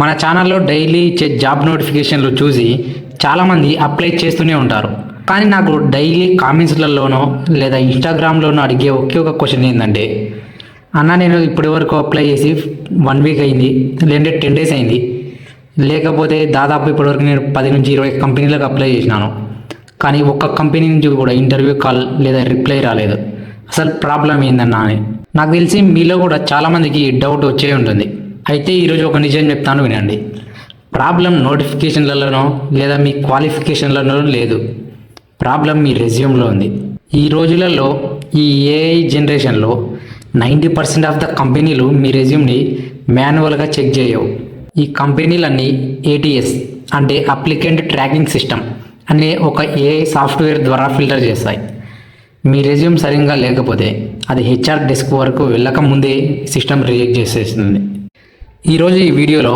మన ఛానల్లో డైలీ ఇచ్చే జాబ్ నోటిఫికేషన్లు చూసి చాలామంది అప్లై చేస్తూనే ఉంటారు. కానీ నాకు డైలీ కామెంట్స్లలోనో లేదా ఇన్స్టాగ్రామ్లోనో అడిగే ఒకే ఒక క్వశ్చన్ ఏంటంటే, అన్న నేను ఇప్పటి వరకు అప్లై చేసి 1 వీక్ అయింది, లేదంటే 10 డేస్ అయింది, లేకపోతే దాదాపు ఇప్పటివరకు నేను 10 నుంచి 20 కంపెనీలకు అప్లై చేసినాను, కానీ ఒక్క కంపెనీ నుంచి కూడా ఇంటర్వ్యూ కాల్ లేదా రిప్లై రాలేదు. అసలు ప్రాబ్లం ఏందన్నా అని నాకు తెలిసి మీలో కూడా చాలామందికి డౌట్ వచ్చే ఉంటుంది. అయితే ఈరోజు ఒక నిజం చెప్తాను, వినండి. ప్రాబ్లం నోటిఫికేషన్లలోనో లేదా మీ క్వాలిఫికేషన్లలోనో లేదు, ప్రాబ్లం మీ రెజ్యూమ్లో ఉంది. ఈ రోజులలో ఈ ఏఐ జనరేషన్లో 90% ఆఫ్ ద కంపెనీలు మీ రెజ్యూమ్ని మాన్యువల్గా చెక్ చేయవు. ఈ కంపెనీలన్నీ ఏటీఎస్ అంటే అప్లికెంట్ ట్రాకింగ్ సిస్టమ్ అనే ఒక ఏఐ సాఫ్ట్వేర్ ద్వారా ఫిల్టర్ చేస్తాయి. మీ రెజ్యూమ్ సరిగ్గా లేకపోతే అది హెచ్ఆర్ డెస్క్ వరకు వెళ్ళక ముందే సిస్టమ్ రిజెక్ట్ చేసేస్తుంది. ఈరోజు ఈ వీడియోలో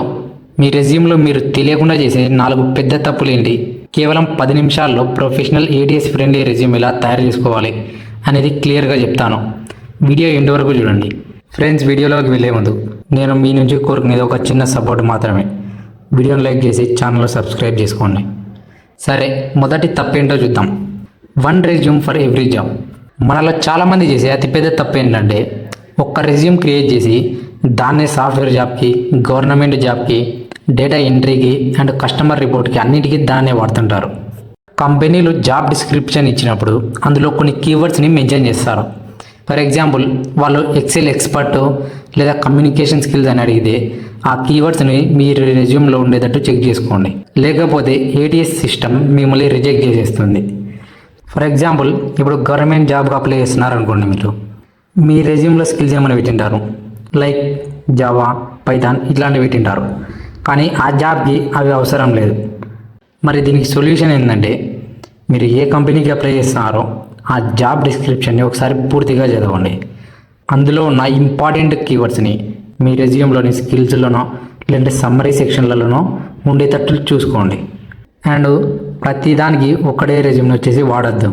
మీ రెజ్యూమ్లో మీరు తెలియకుండా చేసే 4 పెద్ద తప్పులేంటి, కేవలం 10 నిమిషాల్లో ప్రొఫెషనల్ ఏటీఎస్ ఫ్రెండ్లీ రెజ్యూమ్ ఎలా తయారు చేసుకోవాలి అనేది క్లియర్గా చెప్తాను. వీడియో ఎండ్ వరకు చూడండి. ఫ్రెండ్స్, వీడియోలోకి వెళ్ళే ముందు నేను మీ నుంచి కోరుకునేది ఒక చిన్న సపోర్ట్ మాత్రమే. వీడియోని లైక్ చేసి ఛానల్ సబ్స్క్రైబ్ చేసుకోండి. సరే, మొదటి తప్పేంటో చూద్దాం. 1 రెజ్యూమ్ ఫర్ ఎవ్రీ జాబ్. మనలో చాలామంది చేసే అతిపెద్ద తప్పు ఏంటంటే, ఒక్క రెజ్యూమ్ క్రియేట్ చేసి దాన్నే సాఫ్ట్వేర్ జాబ్కి, గవర్నమెంట్ జాబ్కి, డేటా ఎంట్రీకి అండ్ కస్టమర్ రిపోర్ట్కి అన్నిటికీ దాన్నే వాడుతుంటారు. కంపెనీలు జాబ్ డిస్క్రిప్షన్ ఇచ్చినప్పుడు అందులో కొన్ని కీవర్డ్స్ని మెన్షన్ చేస్తారు. ఫర్ ఎగ్జాంపుల్, వాళ్ళు ఎక్సెల్ ఎక్స్పర్ట్ లేదా కమ్యూనికేషన్ స్కిల్స్ అని అడిగితే ఆ కీవర్డ్స్ని మీ రెజ్యూమ్లో ఉండేటట్టు చెక్ చేసుకోండి, లేకపోతే ఏటీఎస్ సిస్టమ్ మిమ్మల్ని రిజెక్ట్ చేసేస్తుంది. ఫర్ ఎగ్జాంపుల్, ఇప్పుడు గవర్నమెంట్ జాబ్కి అప్లై చేస్తున్నారు అనుకోండి, మీరు మీ రెజ్యూమ్లో స్కిల్స్ ఏమైనా పెట్టింటారు, లైక్ జావా, పైథాన్ ఇట్లాంటివి పెట్టింటారు, కానీ ఆ జాబ్కి అవి అవసరం లేదు. మరి దీనికి సొల్యూషన్ ఏంటంటే, మీరు ఏ కంపెనీకి అప్లై చేస్తున్నారో ఆ జాబ్ డిస్క్రిప్షన్ని ఒకసారి పూర్తిగా చదవండి. అందులో ఉన్న ఇంపార్టెంట్ కీవర్డ్స్ని మీ రెజ్యూమ్లోని స్కిల్స్లోనో లేదంటే సమ్మరీ సెక్షన్లలోనో ఉండేటట్లు చూసుకోండి. అండ్ ప్రతిదానికి ఒకటే రెజ్యూమ్ని వచ్చేసి వాడద్దు.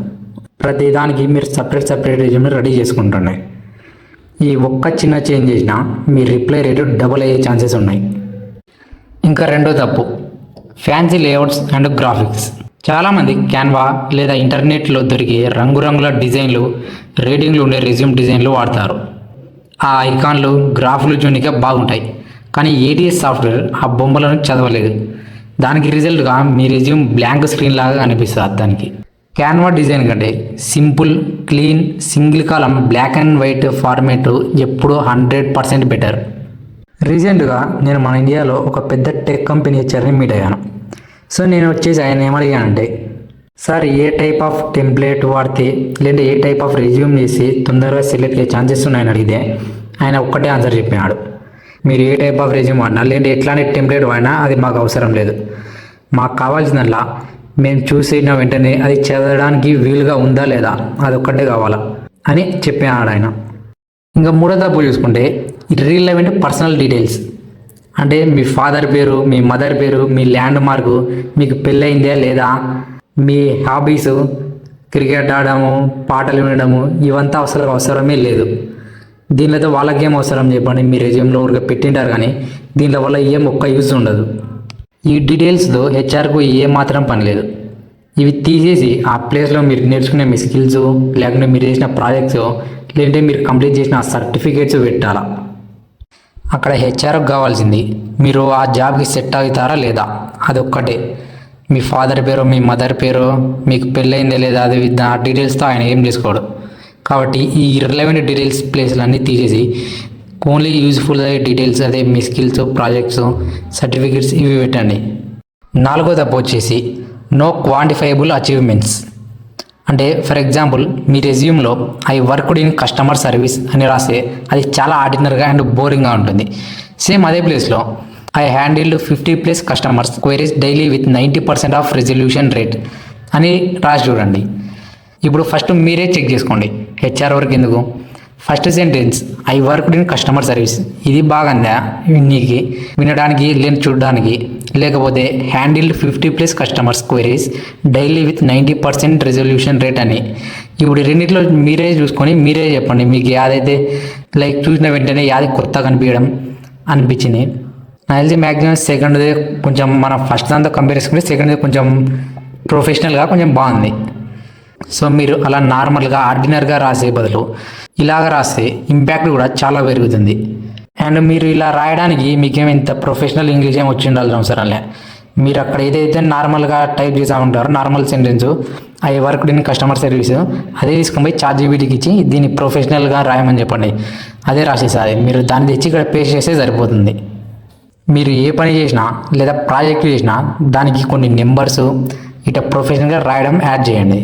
ప్రతిదానికి మీరు సపరేట్ రెజ్యూమ్ని రెడీ చేసుకుంటుండే. ఈ ఒక్క చిన్న చేంజ్ చేసినా మీ రిప్లై రేటు డబుల్ అయ్యే ఛాన్సెస్ ఉన్నాయి. ఇంకా రెండో తప్పు, ఫ్యాన్సీ లేఅవుట్స్ అండ్ గ్రాఫిక్స్. చాలామంది క్యాన్వా లేదా ఇంటర్నెట్లో దొరికే రంగురంగుల డిజైన్లు, రేటింగ్లు ఉండే రెజ్యూమ్ డిజైన్లు వాడతారు. ఆ ఐకాన్లు, గ్రాఫ్లు చూడడానికి బాగుంటాయి, కానీ ఏటీఎస్ సాఫ్ట్వేర్ ఆ బొమ్మలను చదవలేదు. దానికి రిజల్ట్గా మీ రెజ్యూమ్ బ్లాంక్ స్క్రీన్ లాగా అనిపిస్తుంది. దానికి క్యాన్వా డిజైన్ కంటే simple, clean, single column black and white format ఎప్పుడూ 100% బెటర్. రీసెంట్గా నేను మన ఇండియాలో ఒక పెద్ద టెక్ కంపెనీ హెచ్ఆర్ని మీట్ అయ్యాను. సో నేను వచ్చేసి ఆయన ఏమడిగానంటే, sir a type of template వాడితే లేదంటే ఏ టైప్ ఆఫ్ రెజ్యూమ్ చేసి తొందరగా సెలెక్ట్ అయ్యే ఛాన్సెస్ ఉన్నాయని అడిగితే ఆయన ఒక్కటే ఆన్సర్ చెప్పినాడు, మీరు ఏ టైప్ ఆఫ్ రెజ్యూమ్ వాడినా లేదంటే ఎట్లాంటి టెంప్లెట్ వాడినా అది మాకు అవసరం లేదు, మాకు కావాల్సిందల్లా మేము చూసిన వెంటనే అది చదవడానికి వీలుగా ఉందా లేదా అదొక్కటే కావాలా అని చెప్పాడు ఆయన. ఇంకా మూడో తప్పు చూసుకుంటే, ఇర్రిలవెంట్ పర్సనల్ డీటెయిల్స్. అంటే మీ ఫాదర్ పేరు, మీ మదర్ పేరు, మీ ల్యాండ్ మార్కు, మీకు పెళ్ళయిందా లేదా, మీ హాబీస్, క్రికెట్ ఆడము, పాటలు వినడము, ఇవంతా అవసరమే లేదు. దీనిలో వాళ్ళకేం అవసరం చెప్పండి, మీ రెజ్యూమ్లో ఊరికే పెట్టింటారు, కానీ దీనిలో వల్ల ఏం ఒక్క యూజ్ ఉండదు. ఈ డీటెయిల్స్తో హెచ్ఆర్కు ఏమాత్రం పని లేదు. ఇవి తీసేసి ఆ ప్లేస్లో మీరు నేర్చుకునే మీ స్కిల్స్, లేకుంటే మీరు చేసిన ప్రాజెక్ట్స్, లేదంటే మీరు కంప్లీట్ చేసిన సర్టిఫికేట్స్ పెట్టాలా. అక్కడ హెచ్ఆర్కి కావాల్సింది మీరు ఆ జాబ్కి సెట్ అవుతారా లేదా అదొక్కటే. మీ ఫాదర్ పేరు, మీ మదర్ పేరు, మీకు పెళ్ళయిందే లేదా, అది ఆ డీటెయిల్స్తో ఆయన ఏం చేసుకోడు. కాబట్టి ఈ ఇర్రిలవెంట్ డీటెయిల్స్ ప్లేస్లన్నీ తీసేసి ఓన్లీ యూజ్ఫుల్ అయ్యే డీటెయిల్స్, అదే మీ స్కిల్స్, ప్రాజెక్ట్స్, సర్టిఫికేట్స్ ఇవి పెట్టండి. నాలుగో తప్పు వచ్చేసి నో క్వాంటిఫైబుల్ అచీవ్మెంట్స్. అంటే ఫర్ ఎగ్జాంపుల్, మీ రెజ్యూమ్లో I worked in customer service అని రాస్తే అది చాలా ఆర్డినరీగా అండ్ బోరింగ్గా ఉంటుంది. సేమ్ అదే ప్లేస్లో I handled 50+ customers queries daily with 90% of resolution rate అని రాసి చూడండి. ఇప్పుడు ఫస్ట్ మీరే చెక్ చేసుకోండి, హెచ్ఆర్ వర్క్ ఎందుకు. First sentence I worked in customer service, ఇది బాగుందా నీకు వినడానికి లేని చూడడానికి, లేకపోతే handled 50+ customers queries daily with 90% resolution rate అని. ఇప్పుడు రెండిట్లో మీరే చూసుకొని మీరే చెప్పండి, మీకు యాదైతే లైక్ చూసిన వెంటనే యాది కొత్తగా అనిపించడం అనిపించింది. నాకు తెలిసి మ్యాక్సిమం సెకండ్ది కొంచెం మన ఫస్ట్ దాంతో కంపేర్ చేసుకుంటే సెకండ్ది కొంచెం ప్రొఫెషనల్గా కొంచెం బాగుంది. సో మీరు అలా నార్మల్గా ఆర్డినరీగా రాసే బదులు ఇలాగ రాస్తే ఇంపాక్ట్ కూడా చాలా పెరుగుతుంది. అండ్ మీరు ఇలా రాయడానికి మీకేం ఇంత ప్రొఫెషనల్ ఇంగ్లీష్ ఏం వచ్చి ఉండాల్సిన అవసరం లే. మీరు అక్కడ ఏదైతే నార్మల్గా టైప్ చేస్తూ ఉంటారో normal sentence I work in customer service అదే తీసుకొని పోయి ChatGPTకి ఇచ్చి దీన్ని ప్రొఫెషనల్గా రాయమని చెప్పండి, అదే రాసేసారి. మీరు దాన్ని తెచ్చి ఇక్కడ పేస్ట్ చేస్తే సరిపోతుంది. మీరు ఏ పని చేసినా లేదా ప్రాజెక్ట్ చేసినా దానికి కొన్ని నెంబర్స్ ఇట్లా ప్రొఫెషనల్గా రాయడం యాడ్ చేయండి.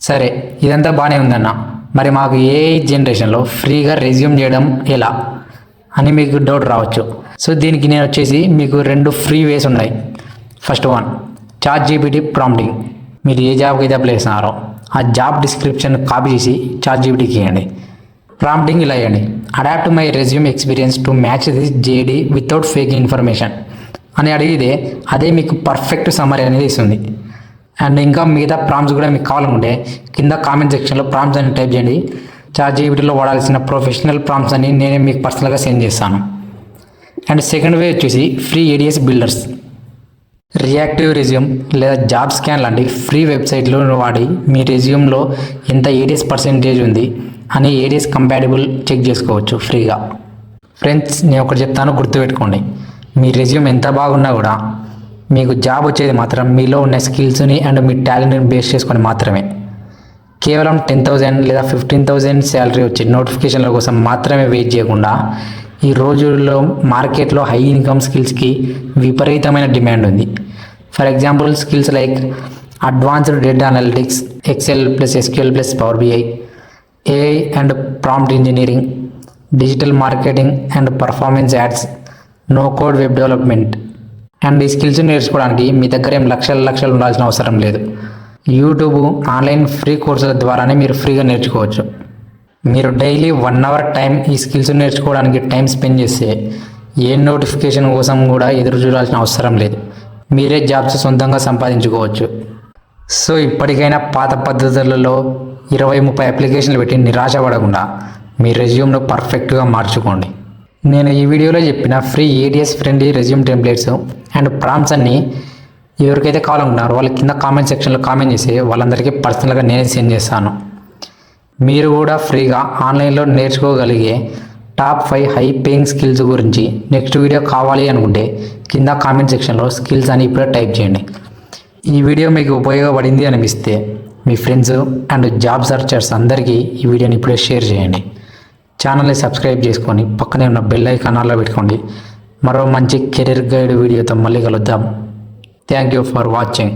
సరే, ఇదంతా బాగానే ఉందన్న, మరి మాకు AI జనరేషన్లో ఫ్రీగా రెజ్యూమ్ చేయడం ఎలా అని మీకు డౌట్ రావచ్చు. సో దీనికి నేను వచ్చేసి మీకు 2 ఫ్రీ వేస్ ఉన్నాయి. First one, ChatGPT prompting. మీరు ఏ జాబ్కి అయితే అప్లై చేస్తున్నారో ఆ జాబ్ డిస్క్రిప్షన్ కాపీ చేసి ChatGPTకి ఇవ్వండి. ప్రాంప్టింగ్ ఇలా ఇవ్వండి, adapt my resume experience to match this JD without fake information అని అడిగితే అదే మీకు పర్ఫెక్ట్ సమ్మరీ అనేది ఇస్తుంది. అండ్ ఇంకా మిగతా ప్రాంప్ట్స్ కూడా మీకు కావాలనుకుంటే కింద కామెంట్ సెక్షన్లో ప్రాంప్ట్స్ అని టైప్ చేయండి. ChatGPTలో వాడాల్సిన ప్రొఫెషనల్ ప్రాంప్ట్స్ అని నేనే మీకు పర్సనల్గా సెండ్ చేస్తాను. అండ్ సెకండ్ వే వచ్చేసి free ADS builders. Reactive resume లేదా జాబ్ స్కాన్ లాంటి ఫ్రీ వెబ్సైట్లో వాడి మీ రెజ్యూమ్లో ఎంత ADS పర్సెంటేజ్ ఉంది అని ADS కంపాటిబుల్ చెక్ చేసుకోవచ్చు ఫ్రీగా. ఫ్రెండ్స్, నేను ఒకటి చెప్తాను, గుర్తుపెట్టుకోండి. మీ రెజ్యూమ్ ఎంత బాగున్నా కూడా మీకు జాబ్ వచ్చేది మాత్రం మీలో ఉన్న స్కిల్స్ని అండ్ మీ టాలెంట్ని బేస్ చేసుకొని మాత్రమే. కేవలం 10,000 లేదా 15,000 శాలరీ వచ్చే నోటిఫికేషన్ల కోసం మాత్రమే వెయిట్ చేయకుండా ఈ రోజుల్లో మార్కెట్లో హై ఇన్కమ్ స్కిల్స్కి విపరీతమైన డిమాండ్ ఉంది. For example skills like advanced data analytics, Excel plus SQL plus Power BI, AI and prompt engineering, digital marketing and performance ads, no code web development. And ఈ skills నేర్చుకోవడానికి మీ దగ్గర ఏం లక్షలు ఉండాల్సిన అవసరం లేదు. యూట్యూబ్, ఆన్లైన్ ఫ్రీ కోర్సుల ద్వారానే మీరు ఫ్రీగా నేర్చుకోవచ్చు. మీరు డైలీ 1 అవర్ టైం ఈ స్కిల్స్ నేర్చుకోవడానికి టైం స్పెండ్ చేస్తే ఏ నోటిఫికేషన్ కోసం కూడా ఎదురు చూడాల్సిన అవసరం లేదు. మీరే జాబ్స్ సొంతంగా సంపాదించుకోవచ్చు. సో ఇప్పటికైనా పాత పద్ధతులలో 20-30 అప్లికేషన్లు పెట్టి నిరాశపడకుండా మీ రెజ్యూమ్ను పర్ఫెక్ట్గా మార్చుకోండి. నేను ఈ వీడియోలో చెప్పిన free ADS friendly resume templates and prompts అన్నీ ఎవరికైతే కావాలనుకుంటున్నారో వాళ్ళ కింద కామెంట్ సెక్షన్లో కామెంట్ చేసి వాళ్ళందరికీ పర్సనల్గా నేనే సెండ్ చేస్తాను. మీరు కూడా ఫ్రీగా ఆన్లైన్లో నేర్చుకోగలిగే టాప్ 5 హై పేయింగ్ స్కిల్స్ గురించి నెక్స్ట్ వీడియో కావాలి అనుకుంటే కింద కామెంట్ సెక్షన్లో స్కిల్స్ అని ఇప్పుడే టైప్ చేయండి. ఈ వీడియో మీకు ఉపయోగపడింది అనిపిస్తే మీ ఫ్రెండ్స్ అండ్ జాబ్ సర్చర్స్ అందరికీ ఈ వీడియోని ఇప్పుడే షేర్ చేయండి. ఛానల్ని సబ్స్క్రైబ్ చేసుకొని పక్కనే ఉన్న బెల్ ఐకాన్ ఆన్లో పెట్టుకోండి. మరో మంచి కెరీర్ గైడ్ వీడియోతో మళ్ళీ కలుద్దాం. Thank you for watching.